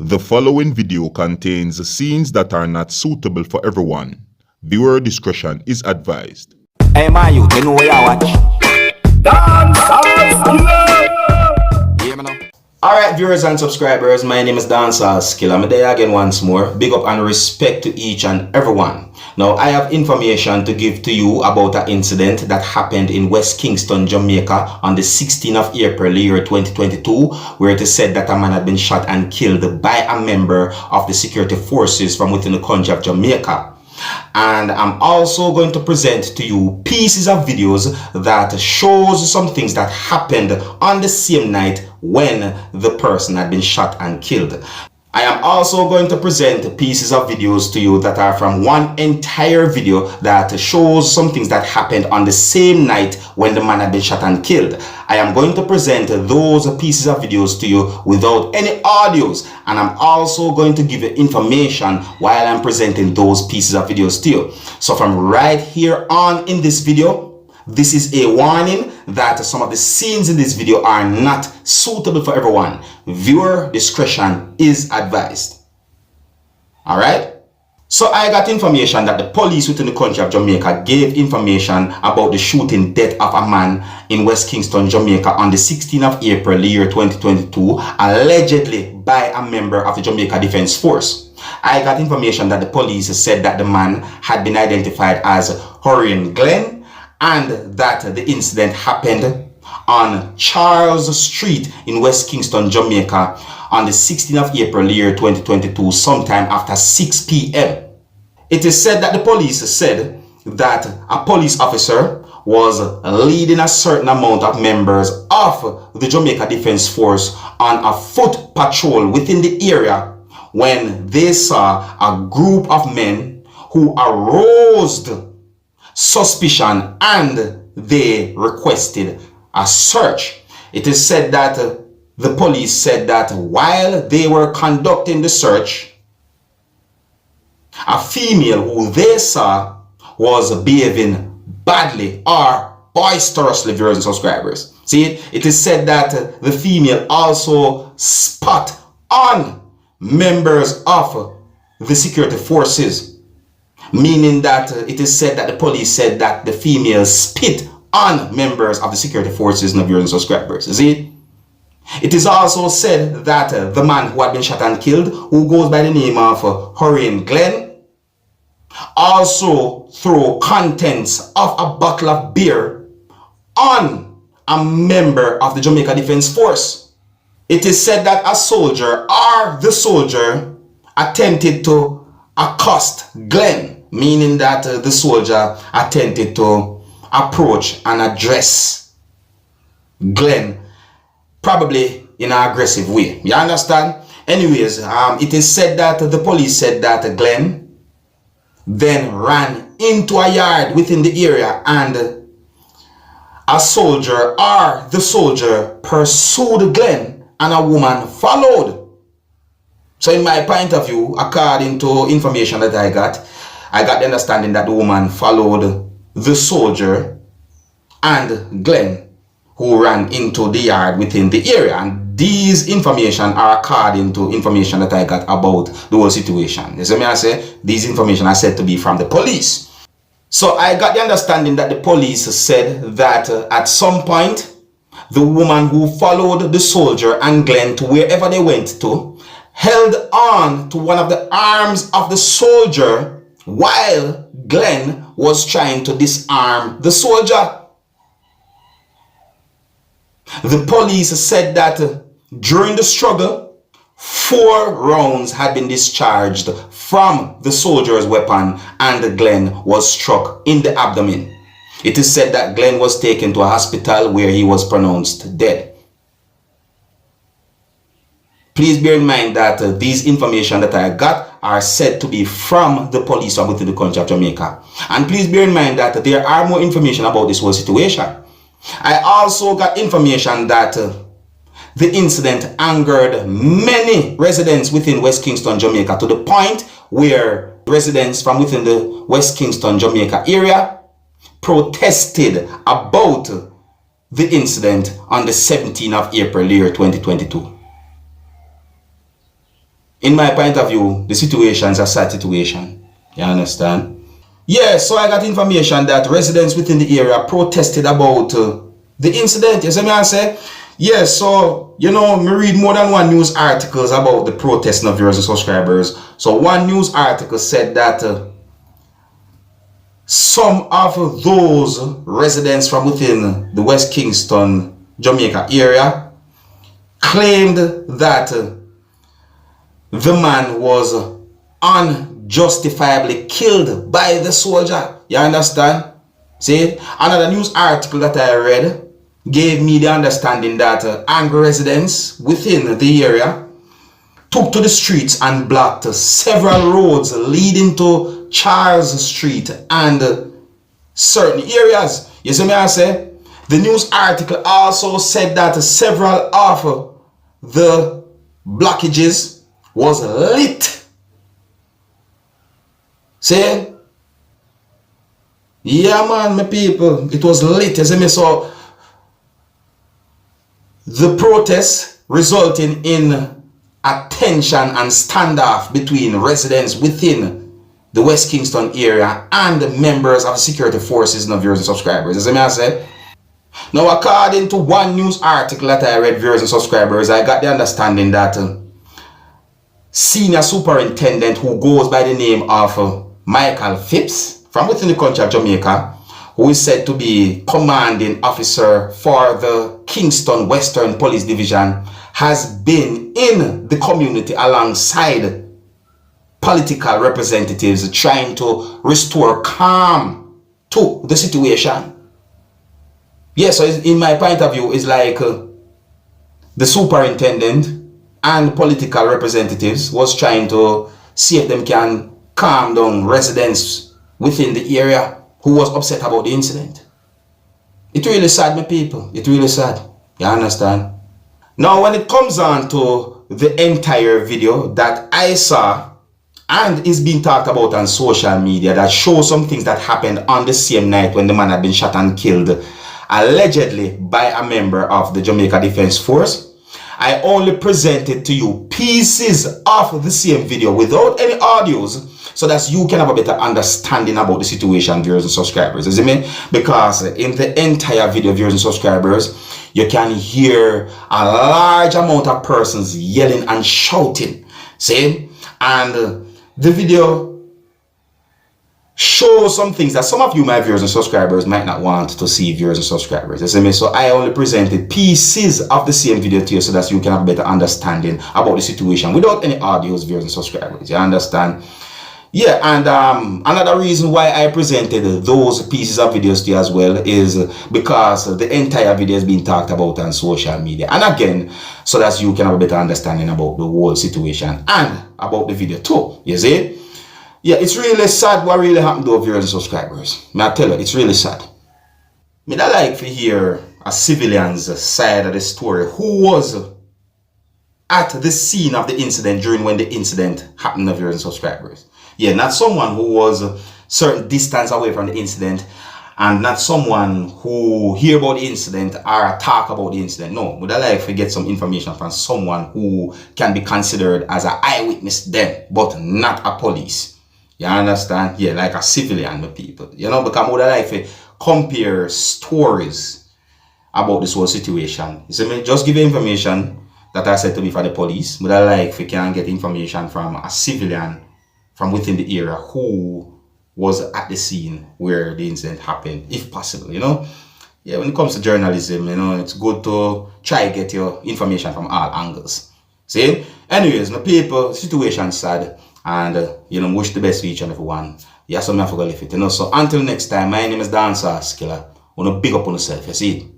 The following video contains scenes that are not suitable for everyone. Viewer discretion is advised. Hey man, you know what I watch? Dancehall skilla! Hear me now? Alright viewers and subscribers, my name is Dancehall skilla. I'm there again once more. Big up and respect to each and everyone. Now I have information to give to you about an incident that happened in West Kingston, Jamaica on the 16th of April year 2022, where it is said that a man had been shot and killed by a member of the security forces from within the country of Jamaica. And I'm also going to present to you pieces of videos that shows some things that happened on the same night when the person had been shot and killed. I am also going to present pieces of videos to you that are from one entire video that shows some things that happened on the same night when the man had been shot and killed. I am going to present those pieces of videos to you without any audios, and I'm also going to give you information while I'm presenting those pieces of videos to you. So from right here on in this video, this is a warning that some of the scenes in this video are not suitable for everyone. Viewer discretion is advised. Alright? So I got information that the police within the country of Jamaica gave information about the shooting death of a man in West Kingston, Jamaica on the 16th of April year 2022, allegedly by a member of the Jamaica Defense Force. I got information that the police said that the man had been identified as lled, and that the incident happened on Charles Street in West Kingston, Jamaica on the 16th of April year 2022, sometime after 6 p.m. It is said that the police said that a police officer was leading a certain amount of members of the Jamaica Defense Force on a foot patrol within the area when they saw a group of men who aroused suspicion and they requested a search. It is said that the police said that while they were conducting the search, a female who they saw was behaving badly or boisterously, viewers and subscribers. See, it is said that the female also spat on members of the security forces, meaning that it is said that the police said that the female spit on members of the security forces and viewers and subscribers. You see? It is also said that the man who had been shot and killed, who goes by the name of lled, also threw contents of a bottle of beer on a member of the Jamaica Defense Force. It is said that a soldier or the soldier attempted to accost lled, meaning that the soldier attempted to approach and address lled, probably in an aggressive way. You understand? Anyways, it is said that the police said that lled then ran into a yard within the area and a soldier or the soldier pursued lled and a woman followed. So in my point of view, according to information that I got the understanding that the woman followed the soldier and lled, who ran into the yard within the area. And these information are according to information that I got about the whole situation. You see me I say? These information are said to be from the police. So I got the understanding that the police said that at some point, the woman who followed the soldier and lled to wherever they went to, held on to one of the arms of the soldier while lled was trying to disarm the soldier. The police said that during the struggle, 4 rounds had been discharged from the soldier's weapon and lled was struck in the abdomen. It is said that lled was taken to a hospital where he was pronounced dead. Please bear in mind that these information that I got are said to be from the police from within the country of Jamaica. And please bear in mind that there are more information about this whole situation. I also got information that the incident angered many residents within West Kingston, Jamaica, to the point where residents from within the West Kingston, Jamaica area protested about the incident on the 17th of April year 2022. in my point of view, the situation is a sad situation. You understand? Yeah, so I got information that residents within the area protested about the incident. You see me I say? Yeah, so, you know, me read more than one news articles about the protest of viewers and subscribers. So one news article said that some of those residents from within the West Kingston, Jamaica area claimed that the man was unjustifiably killed by the soldier. You understand? See, another news article that I read gave me the understanding that angry residents within the area took to the streets and blocked several roads leading to Charles Street and certain areas. You see me I say? The news article also said that several of the blockages was lit. See? Yeah man, my people, it was lit. You see me? So the protest resulting in a tension and standoff between residents within the West Kingston area and the members of the security forces and viewers and subscribers. As I said, now according to one news article that I read, viewers and subscribers, I got the understanding that senior superintendent who goes by the name of Michael Phipps from within the country of Jamaica, who is said to be commanding officer for the Kingston Western Police Division, has been in the community alongside political representatives trying to restore calm to the situation. Yes, so in my point of view, it's like the superintendent and political representatives was trying to see if them can calm down residents within the area who was upset about the incident. It really sad, my people. It really sad. You understand? Now, when it comes on to the entire video that I saw and is being talked about on social media that shows some things that happened on the same night when the man had been shot and killed, allegedly by a member of the Jamaica Defense Force, I only presented to you pieces of the same video without any audios, so that you can have a better understanding about the situation, viewers and subscribers. You see me? Because in the entire video, viewers and subscribers, you can hear a large amount of persons yelling and shouting. See? And the video shows some things that some of you, my viewers and subscribers, might not want to see, viewers and subscribers. You see me? So I only presented pieces of the same video to you so that you can have a better understanding about the situation without any audios, viewers and subscribers. You understand? Yeah, and another reason why I presented those pieces of videos to you as well is because the entire video is being talked about on social media. And again, so that you can have a better understanding about the whole situation and about the video too. You see? Yeah, it's really sad what really happened to viewers and subscribers. May I tell you, it's really sad. Me I like to hear a civilian's side of the story who was at the scene of the incident during when the incident happened to viewers and subscribers. Yeah, not someone who was a certain distance away from the incident and not someone who hear about the incident or talk about the incident. No, would I like to get some information from someone who can be considered as an eyewitness then, but not a police. You understand? Yeah, like a civilian with people. You know, because I would like to compare stories about this whole situation. You see me? Just give you information that I said to be for the police. Would I like if we can get information from a civilian from within the area who was at the scene where the incident happened, if possible, you know. Yeah, when it comes to journalism, you know, it's good to try to get your information from all angles. See? Anyways, my people, situation sad, and you know, wish the best for each and every one. Yeah, so I forgot to leave it, you know. So until next time, my name is Dancehall Skilla. Wanna big up on yourself, you see?